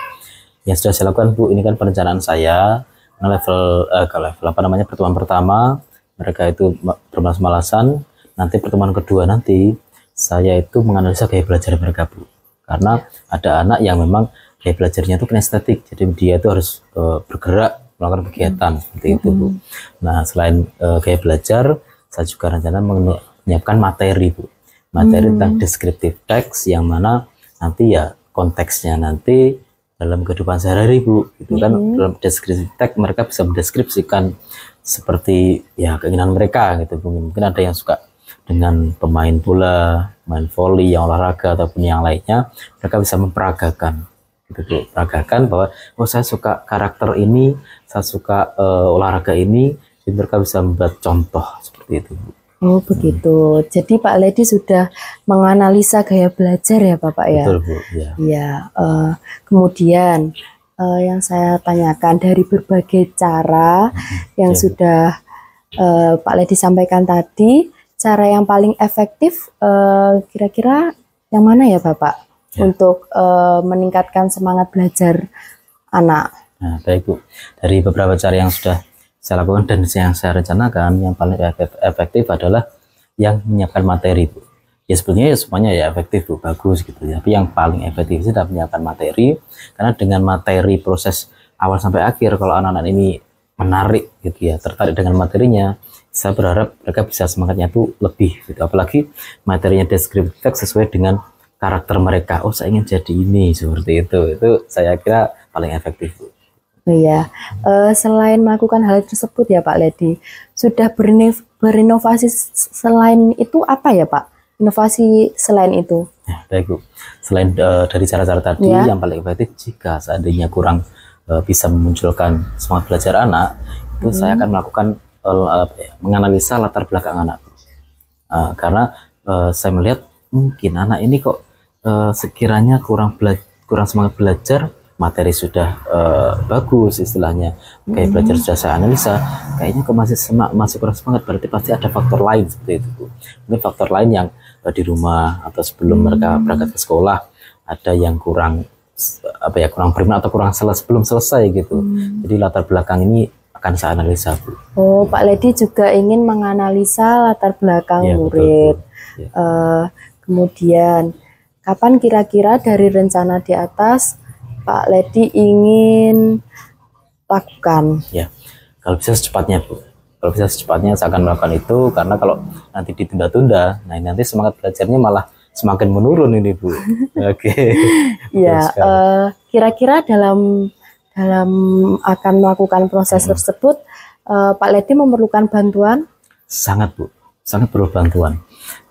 Yang sudah saya lakukan Bu, ini kan perencanaan saya level apa namanya, pertemuan pertama mereka itu bermalas-malasan, nanti pertemuan kedua nanti saya itu menganalisa gaya belajar mereka Bu, karena ada anak yang memang gaya belajarnya itu kinestetik, jadi dia itu harus bergerak melakukan kegiatan seperti itu Bu. Nah selain gaya belajar, saya juga rencana menyiapkan materi Bu, materi tentang descriptive text yang mana nanti ya konteksnya nanti dalam kehidupan sehari-hari Bu, itu kan dalam descriptive text mereka bisa mendeskripsikan seperti ya keinginan mereka gitu. Mungkin ada yang suka dengan pemain bola, main volley, yang olahraga ataupun yang lainnya, mereka bisa memperagakan gitu Bu, peragakan bahwa oh saya suka karakter ini, saya suka olahraga ini, jadi mereka bisa membuat contoh seperti itu Bu. Oh begitu. Jadi Pak Ledi sudah menganalisa gaya belajar ya Bapak ya? Betul Bu, ya. Ya, kemudian yang saya tanyakan dari berbagai cara yang sudah Pak Ledi sampaikan tadi, cara yang paling efektif kira-kira yang mana ya Bapak untuk meningkatkan semangat belajar anak? Nah, baik Bu, dari beberapa cara yang sudah saya lakukan dan yang saya rencanakan, yang paling efektif adalah yang menyiapkan materi Bu. Ya sebetulnya ya semuanya ya efektif Bu, bagus gitu ya. Tapi yang paling efektif itu adalah menyiapkan materi, karena dengan materi proses awal sampai akhir, kalau anak-anak ini menarik gitu ya, tertarik dengan materinya, saya berharap mereka bisa semangatnya itu lebih gitu. Apalagi materinya deskriptif sesuai dengan karakter mereka. Oh, saya ingin jadi ini, seperti itu. Itu saya kira paling efektif. Iya, selain melakukan hal tersebut ya Pak Ledi, sudah berinovasi selain itu apa ya Pak? Inovasi selain itu? Ya, baik Bu. Selain dari cara-cara tadi, Ya. yang paling efektif jika seandainya kurang bisa memunculkan semangat belajar anak, itu saya akan melakukan menganalisa latar belakang anak. Karena saya melihat mungkin anak ini kok sekiranya kurang semangat belajar, materi sudah bagus istilahnya, kayak belajar sudah saya analisa, kayaknya kok masih kurang semangat, berarti pasti ada faktor lain seperti itu Bu. Mungkin faktor lain yang di rumah atau sebelum mereka berangkat ke sekolah ada yang kurang berminat atau kurang sebelum selesai gitu. Jadi latar belakang ini akan saya analisa Bu. Oh, Pak Ledi juga ingin menganalisa latar belakang Ya, murid. betul, ya. Kemudian, kapan kira-kira dari rencana di atas Pak Ledi ingin lakukan? Ya, kalau bisa secepatnya Bu. Kalau bisa secepatnya saya akan melakukan itu, karena kalau nanti ditunda-tunda, nah nanti semangat belajarnya malah semakin menurun ini Bu. Oke. Ya, kira-kira dalam akan melakukan proses tersebut, Pak Ledi memerlukan bantuan? Sangat Bu, sangat perlu bantuan.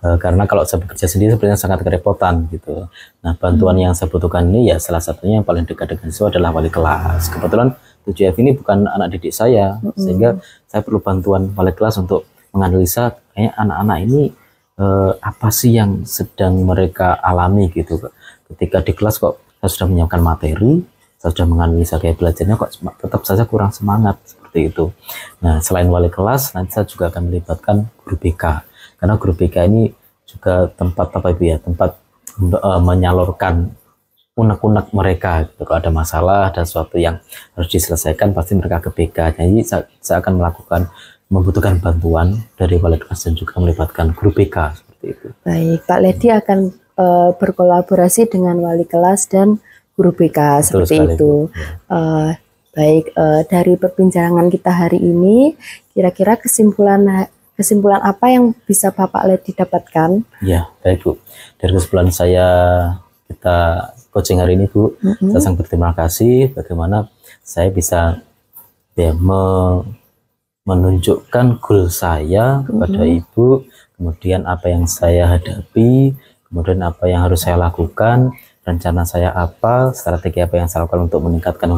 Karena kalau saya bekerja sendiri sebenarnya sangat kerepotan gitu. Nah, bantuan yang saya butuhkan ini ya salah satunya yang paling dekat dengan siswa adalah wali kelas. Kebetulan 7F ini bukan anak didik saya, sehingga saya perlu bantuan wali kelas untuk menganalisa kayaknya anak-anak ini apa sih yang sedang mereka alami gitu. Ketika di kelas kok saya sudah menyiapkan materi, saya sudah menganalisa kayak belajarnya kok tetap saja kurang semangat seperti itu. Nah, selain wali kelas, nanti saya juga akan melibatkan guru BK, karena guru BK ini juga tempat tempat menyalurkan unek-unek mereka gitu. Kalau ada masalah, ada sesuatu yang harus diselesaikan, pasti mereka ke BK. Jadi saya akan membutuhkan bantuan dari wali kelas dan juga melibatkan guru BK seperti itu. Baik, Pak Ledi akan berkolaborasi dengan wali kelas dan guru BK. Betul seperti sekali, itu. Baik, dari perbincangan kita hari ini, kira-kira kesimpulan apa yang bisa Bapak Ledi dapatkan? Ya, baik Bu. Dari kesimpulan kita coaching hari ini Bu, saya sangat berterima kasih bagaimana saya bisa menunjukkan goal saya kepada Ibu, kemudian apa yang saya hadapi, kemudian apa yang harus saya lakukan, rencana saya apa, strategi apa yang saya lakukan untuk meningkatkan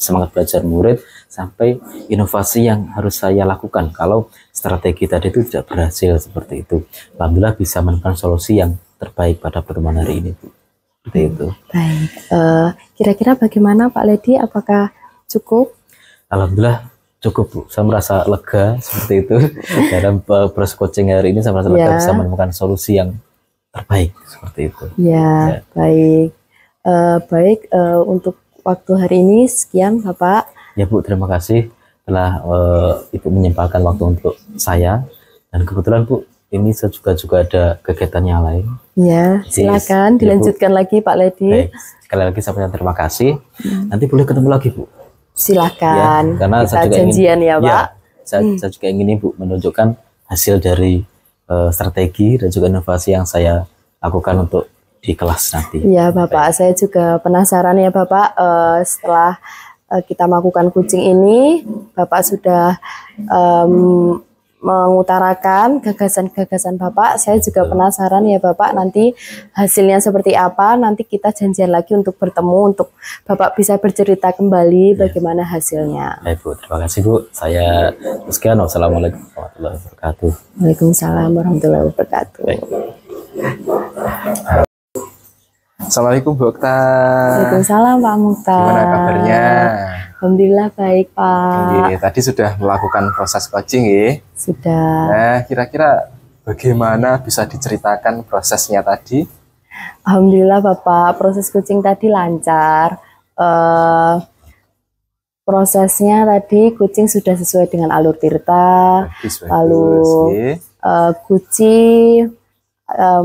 semangat belajar murid, sampai inovasi yang harus saya lakukan kalau strategi tadi itu tidak berhasil seperti itu. Alhamdulillah bisa menemukan solusi yang terbaik pada pertemuan hari ini Bu. Seperti itu. Baik, kira-kira bagaimana Pak Ledi, apakah cukup? Alhamdulillah cukup Bu, saya merasa lega seperti itu. Dalam proses coaching hari ini saya merasa lega bisa menemukan solusi yang terbaik seperti itu. Ya. Baik. Baik, untuk waktu hari ini sekian Bapak. Ya Bu, terima kasih telah Ibu menyempatkan waktu untuk saya. Dan kebetulan Bu, ini saya juga ada kegiatan yang lain. Ya, silakan dilanjutkan lagi Pak Ledi. Baik, sekali lagi saya punya terima kasih. Nanti boleh ketemu lagi Bu. Silakan, ya, karena kita saya juga janjian ya Pak. Saya juga ingin Ibu menunjukkan hasil dari strategi dan juga inovasi yang saya lakukan untuk di kelas nanti. Iya Bapak, saya juga penasaran ya Bapak, setelah kita melakukan coaching ini, Bapak sudah mengutarakan gagasan-gagasan Bapak. Saya juga penasaran ya Bapak, nanti hasilnya seperti apa. Nanti kita janjian lagi untuk bertemu, untuk Bapak bisa bercerita kembali bagaimana hasilnya. Baik Bu, terima kasih Bu. Saya sekian. Wassalamualaikum warahmatullahi wabarakatuh. Waalaikumsalam warahmatullahi wabarakatuh. Baik. Assalamualaikum Bu Okta. Waalaikumsalam Pak Mukhtar. Gimana kabarnya? Alhamdulillah baik Pak. Tadi sudah melakukan proses coaching ya? Sudah. Nah, kira-kira bagaimana bisa diceritakan prosesnya tadi? Alhamdulillah Bapak, proses coaching tadi lancar. Prosesnya tadi coaching sudah sesuai dengan alur Tirta. Lalu Guci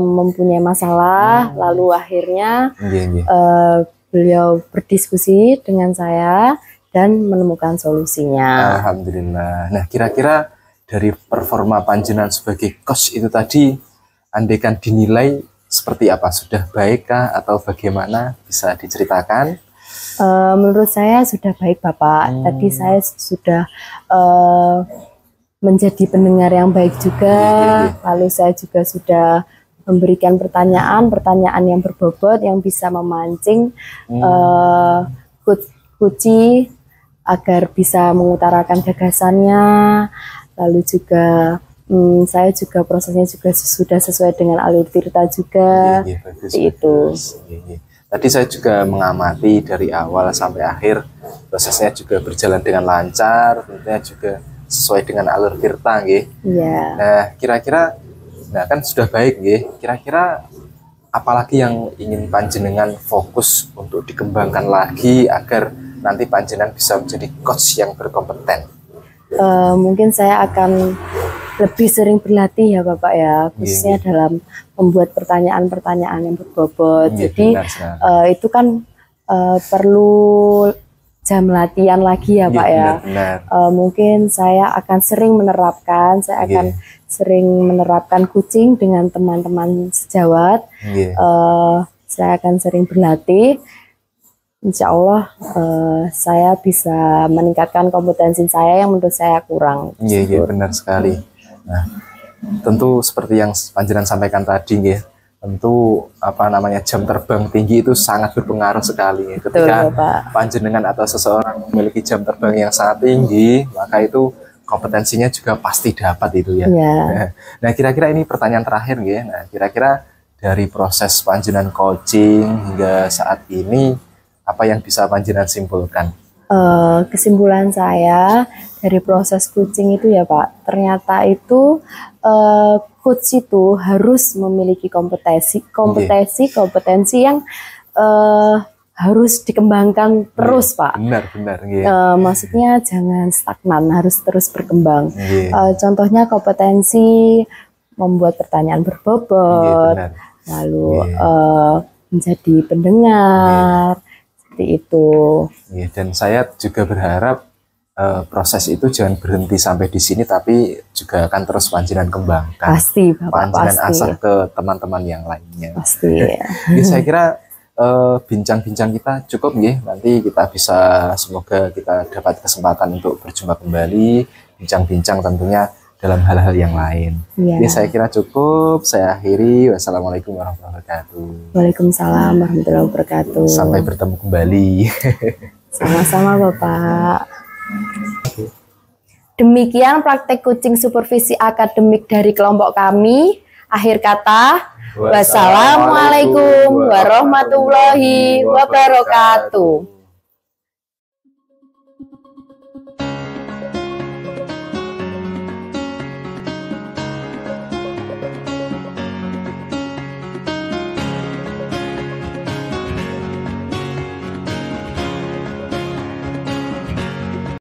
mempunyai masalah, lalu akhirnya beliau berdiskusi dengan saya dan menemukan solusinya. Alhamdulillah. Nah, kira-kira dari performa panjenengan sebagai coach itu tadi, andaikan dinilai seperti apa? Sudah baik kah atau bagaimana? Bisa diceritakan? Menurut saya sudah baik Bapak. Tadi saya sudah menjadi pendengar yang baik juga. Lalu saya juga sudah memberikan pertanyaan yang berbobot yang bisa memancing Kuci agar bisa mengutarakan gagasannya. Lalu juga saya juga prosesnya juga sudah sesuai dengan alur tirta juga. Itu. Tadi saya juga mengamati dari awal sampai akhir prosesnya juga berjalan dengan lancar, tentunya juga sesuai dengan alur tirta, nggih. Iya. Nah, kira-kira, nah kan sudah baik, nggih. Kira-kira apalagi yang ingin panjenengan fokus untuk dikembangkan lagi agar nanti panjenengan bisa menjadi coach yang berkompeten? Mungkin saya akan lebih sering berlatih ya Bapak ya, khususnya dalam membuat pertanyaan-pertanyaan yang berbobot. Jadi itu kan perlu jam latihan lagi ya Pak ya. Mungkin saya akan sering menerapkan, sering menerapkan coaching dengan teman-teman sejawat. Saya akan sering berlatih. Insya Allah saya bisa meningkatkan kompetensi saya yang menurut saya kurang. Iya, benar sekali. Nah, tentu seperti yang panjenengan sampaikan tadi, ya, tentu jam terbang tinggi itu sangat berpengaruh sekali. Ketika panjenengan atau seseorang memiliki jam terbang yang sangat tinggi, maka itu kompetensinya juga pasti dapat itu ya. Nah, kira-kira ini pertanyaan terakhir, ya. Nah, kira-kira dari proses panjenengan coaching hingga saat ini, apa yang bisa panjenengan simpulkan? Kesimpulan saya dari proses coaching itu ya Pak, ternyata itu coach itu harus memiliki kompetensi yang harus dikembangkan terus Pak. Benar. Maksudnya jangan stagnan, harus terus berkembang. Contohnya kompetensi membuat pertanyaan berbobot, lalu menjadi pendengar. Itu. Dan saya juga berharap proses itu jangan berhenti sampai di sini, tapi juga akan terus panjenengan kembangkan. Pasti, Bapak, panjenengan pasti. asah ke teman-teman yang lainnya. Pasti. Saya kira bincang-bincang kita cukup, nggih. Nanti kita bisa, semoga kita dapat kesempatan untuk berjumpa kembali, bincang-bincang tentunya dalam hal-hal yang lain. Jadi saya kira cukup. Saya akhiri. Wassalamualaikum warahmatullahi wabarakatuh. Waalaikumsalam warahmatullahi wabarakatuh. Sampai bertemu kembali. Sama-sama Bapak. Demikian praktek coaching supervisi akademik dari kelompok kami. Akhir kata, wassalamualaikum warahmatullahi wabarakatuh.